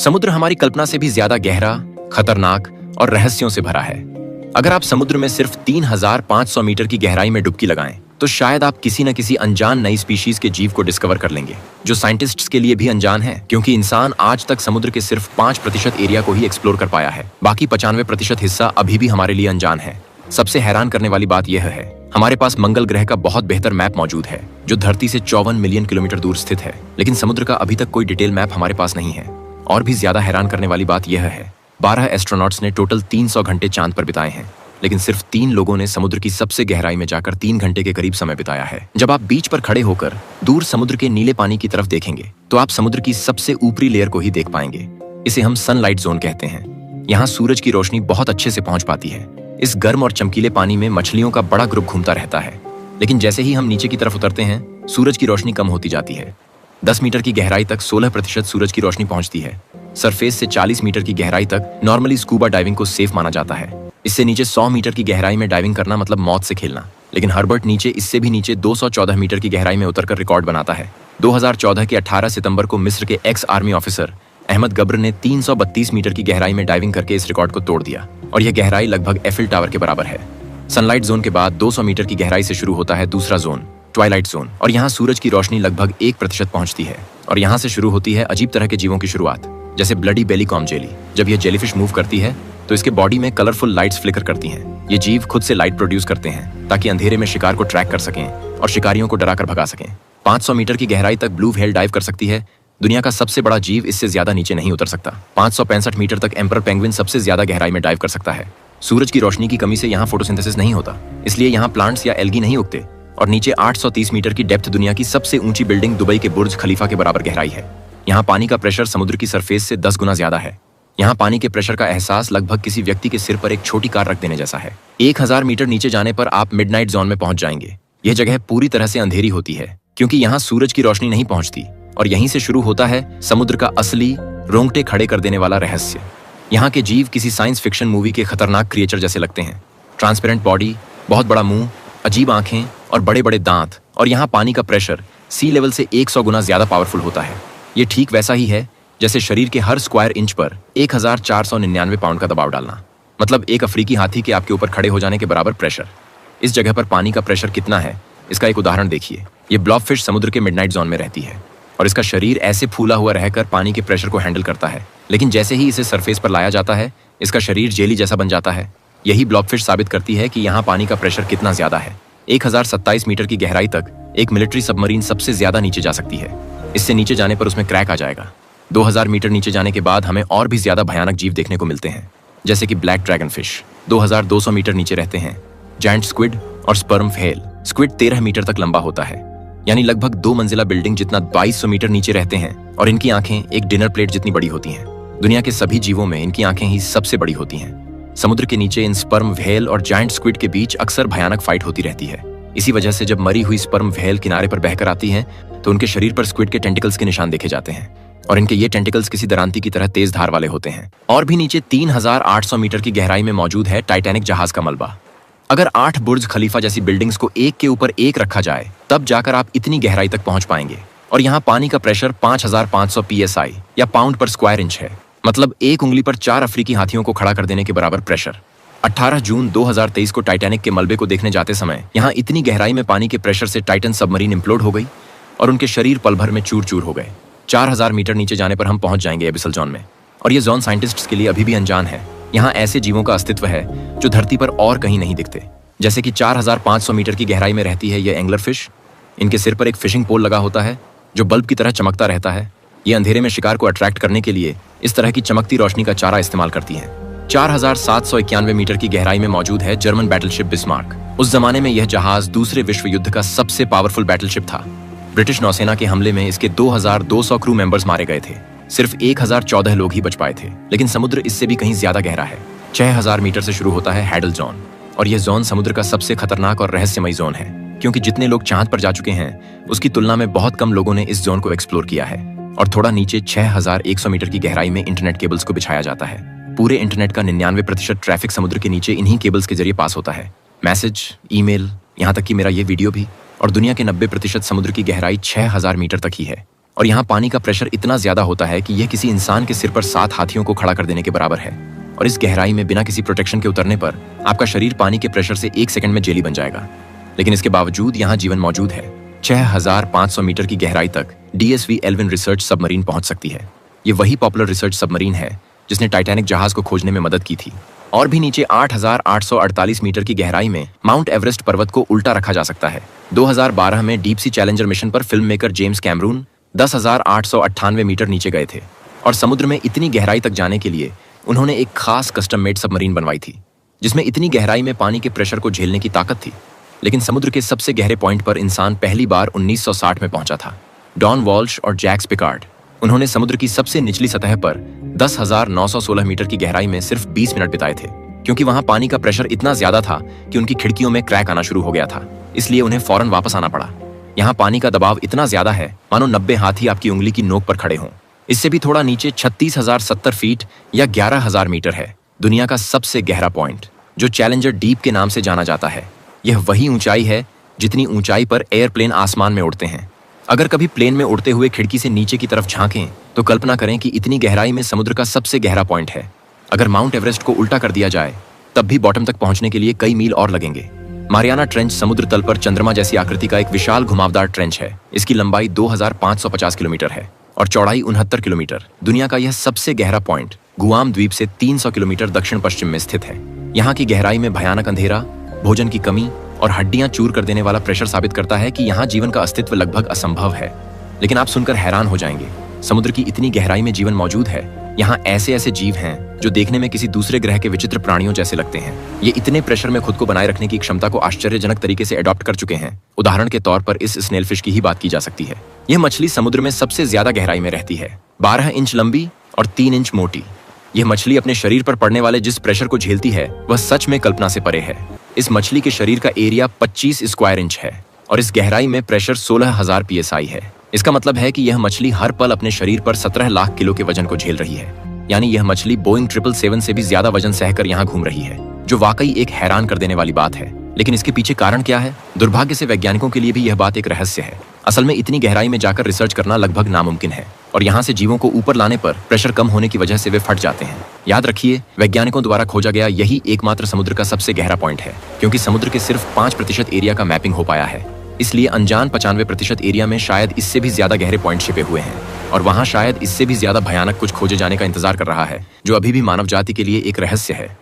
समुद्र हमारी कल्पना से भी ज्यादा गहरा, खतरनाक और रहस्यों से भरा है। अगर आप समुद्र में सिर्फ 3,500 मीटर की गहराई में डुबकी लगाएं, तो शायद आप किसी न किसी अनजान नई स्पीशीज के जीव को डिस्कवर कर लेंगे, जो साइंटिस्ट्स के लिए भी अनजान है, क्योंकि इंसान आज तक समुद्र के सिर्फ 5% एरिया को ही एक्सप्लोर कर पाया है। बाकी 95% हिस्सा अभी भी हमारे लिए अनजान है। सबसे हैरान करने वाली बात यह है, हमारे पास मंगल ग्रह का बहुत बेहतर मैप मौजूद है, जो धरती से 54 मिलियन किलोमीटर दूर स्थित है, लेकिन समुद्र का अभी तक कोई डिटेल मैप हमारे पास नहीं है। और भी ज्यादा हैरान करने वाली बात यह है, 12 एस्ट्रोनॉट्स ने टोटल 300 घंटे चांद पर बिताए हैं, लेकिन सिर्फ 3 लोगों ने समुद्र की सबसे गहराई में जाकर 3 घंटे के करीब समय बिताया है। जब आप बीच पर खड़े होकर दूर समुद्र के नीले पानी की तरफ देखेंगे, तो आप समुद्र की सबसे ऊपरी लेयर को ही देख पाएंगे। इसे हम सनलाइट जोन कहते हैं। यहाँ सूरज की रोशनी बहुत अच्छे से पहुंच पाती है। इस गर्म और चमकीले पानी में मछलियों का बड़ा ग्रुप घूमता रहता है, लेकिन जैसे ही हम नीचे की तरफ उतरते हैं, सूरज की रोशनी कम होती जाती है। 10 मीटर की गहराई तक 16% सूरज की रोशनी पहुंचती है। सरफेस से 40 मीटर की गहराई तक नॉर्मली स्कूबा डाइविंग को सेफ माना जाता है। इससे नीचे 100 मीटर की गहराई में डाइविंग करना मतलब मौत से खेलना। लेकिन हर्बर्ट नीचे इससे भी नीचे 214 मीटर की गहराई में उतरकर रिकॉर्ड बनाता है। 2014 के 18 सितंबर को मिस्र के एक्स आर्मी ऑफिसर अहमद गब्र ने 332 मीटर की गहराई में डाइविंग करके इस रिकॉर्ड को तोड़ दिया, और यह गहराई लगभग एफिल टावर के बराबर है। सनलाइट जोन के बाद 200 मीटर की गहराई से शुरू होता है दूसरा जोन, ट्वाइलाइट जोन, और यहाँ सूरज की रोशनी लगभग 1% पहुंचती है। और यहाँ से शुरू होती है अजीब तरह के जीवों की शुरुआत, जैसे ब्लडी बेली कॉम जेली। जब यह जेलीफिश मूव करती है, तो इसके बॉडी में कलरफुल लाइट्स फ्लिकर करती हैं। ये जीव खुद से लाइट प्रोड्यूस करते हैं, ताकि अंधेरे में शिकार को ट्रैक कर सकें और शिकारियों को डरा कर भगा सकें। 500 मीटर की गहराई तक ब्लू व्हेल डाइव कर सकती है। दुनिया का सबसे बड़ा जीव इससे ज्यादा नीचे नहीं उतर सकता। 565 मीटर तक एम्परर पेंगुइन सबसे ज्यादा गहराई में डाइव कर सकता है। सूरज की रोशनी की कमी से यहाँ फोटोसिंथेसिस नहीं होता, इसलिए यहाँ प्लांट्स या एल्गी नहीं उगते। और नीचे 830 मीटर की डेप्थ दुनिया की सबसे ऊंची बिल्डिंग दुबई के बुर्ज खलीफा के बराबर गहराई है। यहाँ पानी का प्रेशर समुद्र की सरफेस से 10 गुना ज्यादा है। यहाँ पानी के प्रेशर का एहसास लगभग किसी व्यक्ति के सिर पर एक छोटी कार रख देने जैसा है। 1000 मीटर नीचे जाने पर आप मिडनाइट जोन में पहुंच जाएंगे। यह जगह पूरी तरह से अंधेरी होती है, क्योंकि यहाँ सूरज की रोशनी नहीं पहुंचती, और यहीं से शुरू होता है समुद्र का असली रोंगटे खड़े कर देने वाला रहस्य। यहाँ के जीव किसी साइंस फिक्शन मूवी के खतरनाक क्रिएचर जैसे लगते हैं। ट्रांसपेरेंट बॉडी, बहुत बड़ा मुंह, अजीब आंखें और बड़े बड़े दांत। और यहाँ पानी का प्रेशर सी लेवल से 100 गुना ज्यादा पावरफुल होता है। ये ठीक वैसा ही है जैसे शरीर के हर स्क्वायर इंच पर 1499 पाउंड का दबाव डालना, मतलब एक अफ्रीकी हाथी के आपके ऊपर खड़े हो जाने के बराबर प्रेशर। इस जगह पर पानी का प्रेशर कितना है, इसका एक उदाहरण देखिए। ये ब्लॉबफिश समुद्र के मिडनाइट जोन में रहती है, और इसका शरीर ऐसे फूला हुआ रहकर पानी के प्रेशर को हैंडल करता है। लेकिन जैसे ही इसे सरफेस पर लाया जाता है, इसका शरीर जेली जैसा बन जाता है। यही ब्लॉबफिश साबित करती है कि यहाँ पानी का प्रेशर कितना ज्यादा है। 1027 मीटर की गहराई तक एक मिलिट्री सबमरीन सबसे ज्यादा नीचे जा सकती है। इससे नीचे जाने पर उसमें क्रैक आ जाएगा। 2000 मीटर नीचे जाने के बाद हमें और भी ज्यादा भयानक जीव देखने को मिलते हैं, जैसे कि ब्लैक ड्रैगन फिश 2200 मीटर नीचे रहते हैं। जायंट स्क्विड और स्पर्म व्हेल। स्क्विड 13 मीटर तक लंबा होता है, यानी लगभग 2 मंजिला बिल्डिंग जितना 2200 मीटर नीचे रहते हैं, और इनकी आंखें एक डिनर प्लेट जितनी बड़ी होती हैं। दुनिया के सभी जीवों में इनकी आंखें ही सबसे बड़ी होती हैं। समुद्र के नीचे इन स्पर्म व्हेल और जायंट स्क्विड के बीच अक्सर भयानक फाइट होती रहती है। इसी वजह से जब मरी हुई स्पर्म व्हेल किनारे पर बहकर आती हैं, तो उनके शरीर पर स्क्विड के टेंटिकल्स के निशान देखे जाते हैं, और इनके ये टेंटिकल्स किसी दरांती की तरह तेज धार वाले होते हैं। और भी नीचे 3800 मीटर की गहराई में मौजूद है टाइटैनिक जहाज का मलबा। अगर 8 बुर्ज खलीफा जैसी बिल्डिंग्स को एक के ऊपर एक रखा जाए, तब जाकर आप इतनी गहराई तक पहुंच पाएंगे। और यहाँ पानी का प्रेशर 5500 PSI या पाउंड पर स्क्वायर इंच है, मतलब एक उंगली पर 4 अफ्रीकी हाथियों को खड़ा कर देने के बराबर प्रेशर। 18 जून 2023 को टाइटैनिक के मलबे को देखने जाते समय यहाँ इतनी गहराई में पानी के प्रेशर से टाइटन सबमरीन इम्प्लोड हो गई, और उनके शरीर पल भर में चूर चूर हो गए। 4000 मीटर नीचे जाने पर हम पहुंच जाएंगे एबिसल जोन में, और ये जोन साइंटिस्ट्स के लिए अभी भी अनजान है। यहाँ ऐसे जीवों का अस्तित्व है जो धरती पर और कहीं नहीं दिखते, जैसे कि 4500 मीटर की गहराई में रहती है ये एंगलर फिश। इनके सिर पर एक फिशिंग पोल लगा होता है, जो बल्ब की तरह चमकता रहता है। ये अंधेरे में शिकार को अट्रैक्ट करने के लिए इस तरह की चमकती रोशनी का चारा इस्तेमाल करती हैं। 4791 मीटर की गहराई में मौजूद है जर्मन बैटलशिप बिस्मार्क। उस जमाने में यह जहाज दूसरे विश्व युद्ध का सबसे पावरफुल बैटलशिप था। ब्रिटिश नौसेना के हमले में इसके 2200 क्रू मेंबर्स मारे गए थे। सिर्फ 1014 लोग ही बच पाए थे। लेकिन समुद्र इससे भी कहीं ज्यादा गहरा है। 6000 मीटर से शुरू होता है हैडल जोन, और यह जोन समुद्र का सबसे खतरनाक और रहस्यमयी जोन है, क्योंकि जितने लोग चांद पर जा चुके हैं, उसकी तुलना में बहुत कम लोगों ने इस जोन को एक्सप्लोर किया है। और थोड़ा नीचे 6100 मीटर की गहराई में इंटरनेट केबल्स को बिछाया जाता है। पूरे इंटरनेट का 99% ट्रैफिक समुद्र के नीचे इन्हीं केबल्स के जरिए पास होता है। मैसेज, ईमेल, यहाँ तक कि मेरा ये वीडियो भी। और दुनिया के 90% समुद्र की गहराई 6000 मीटर तक ही है। और यहाँ पानी का प्रेशर इतना ज्यादा होता है कि यह किसी इंसान के सिर पर 7 हाथियों को खड़ा कर देने के बराबर है। और इस गहराई में बिना किसी प्रोटेक्शन के उतरने पर आपका शरीर पानी के प्रेशर से 1 सेकंड में जेली बन जाएगा। लेकिन इसके बावजूद यहाँ जीवन मौजूद है। 6500 मीटर की गहराई तक DSV एल्विन रिसर्च सबमरीन पहुंच सकती है। ये वही पॉपुलर रिसर्च सबमरीन है जिसने टाइटैनिक जहाज को खोजने में मदद की थी। और भी नीचे 8848 मीटर की गहराई में माउंट एवरेस्ट पर्वत को उल्टा रखा जा सकता है। 2012 में डीप सी चैलेंजर मिशन पर film maker James Cameron 10,898 metre नीचे गए थे और समुद्र में इतनी गहराई तक जाने के लिए उन्होंने एक खास कस्टम मेड सबमरीन बनवाई थी जिसमें इतनी गहराई में पानी के प्रेशर को झेलने की ताकत थी। लेकिन समुद्र के सबसे गहरे पॉइंट पर इंसान पहली बार 1960 में पहुंचा था। डॉन वॉल्श और जैक्स पिकार्ड, उन्होंने समुद्र की सबसे निचली सतह पर 10,916 मीटर की गहराई में सिर्फ 20 मिनट बिताए थे, क्योंकि वहां पानी का प्रेशर इतना ज्यादा था कि उनकी खिड़कियों में क्रैक आना शुरू हो गया था। इसलिए उन्हें फौरन वापस आना पड़ा। यहाँ पानी का दबाव इतना ज्यादा है मानो 90 हाथी आपकी उंगली की नोक पर खड़े हों। इससे भी थोड़ा नीचे 36,070 फीट या 11,000 मीटर है दुनिया का सबसे गहरा पॉइंट, जो चैलेंजर डीप के नाम से जाना जाता है। यह वही ऊंचाई है जितनी ऊंचाई पर एयरप्लेन आसमान में उड़ते हैं। अगर कभी प्लेन में उड़ते हुए खिड़की से नीचे की तरफ झांकें तो कल्पना करें कि इतनी गहराई में समुद्र का सबसे गहरा पॉइंट है। अगर माउंट एवरेस्ट को उल्टा कर दिया जाए तब भी बॉटम तक पहुंचने के लिए कई मील और लगेंगे। मारियाना ट्रेंच समुद्र तल पर चंद्रमा जैसी आकृति का एक विशाल घुमावदार ट्रेंच है। इसकी लंबाई 2550 किलोमीटर है और चौड़ाई 69 किलोमीटर। दुनिया का यह सबसे गहरा पॉइंट गुआम द्वीप से 300 किलोमीटर दक्षिण पश्चिम में स्थित है। यहाँ की गहराई में भयानक अंधेरा, भोजन की कमी और हड्डियां चूर कर देने वाला प्रेशर साबित करता है कि यहाँ जीवन का अस्तित्व लगभग असंभव है। लेकिन आप सुनकर हैरान हो जाएंगे, समुद्र की इतनी गहराई में जीवन मौजूद है। यहाँ ऐसे ऐसे जीव हैं जो देखने में किसी दूसरे ग्रह के विचित्र प्राणियों जैसे लगते हैं। ये इतने प्रेशर में खुद को बनाए रखने की क्षमता को आश्चर्यजनक तरीके से अडॉप्ट कर चुके हैं। उदाहरण के तौर पर इस स्नेलफिश की ही बात की जा सकती है। यह मछली समुद्र में सबसे ज्यादा गहराई में रहती है, 12 इंच लंबी और 3 इंच मोटी। यह मछली अपने शरीर पर पड़ने वाले जिस प्रेशर को झेलती है वह सच में कल्पना से परे है। इस मछली के शरीर का एरिया 25 स्क्वायर इंच है और इस गहराई में प्रेशर 16,000 PSI है। इसका मतलब है कि यह मछली हर पल अपने शरीर पर 17 लाख किलो के वजन को झेल रही है। यानी यह मछली बोइंग 777 से भी ज्यादा वजन सहकर यहाँ घूम रही है, जो वाकई एक हैरान कर देने वाली बात है। लेकिन इसके पीछे कारण क्या है? दुर्भाग्य से वैज्ञानिकों के लिए भी यह बात एक रहस्य है। असल में इतनी गहराई में जाकर रिसर्च करना लगभग नामुमकिन है और यहाँ से जीवों को ऊपर लाने पर प्रेशर कम होने की वजह से वे फट जाते हैं। याद रखिए, वैज्ञानिकों द्वारा खोजा गया यही एकमात्र समुद्र का सबसे गहरा पॉइंट है, क्योंकि समुद्र के सिर्फ 5% एरिया का मैपिंग हो पाया है। इसलिए अनजान 95% एरिया में शायद इससे भी ज्यादा गहरे पॉइंट छिपे हुए हैं और वहाँ शायद इससे भी ज्यादा भयानक कुछ खोजे जाने का इंतजार कर रहा है, जो अभी भी मानव जाति के लिए एक रहस्य है।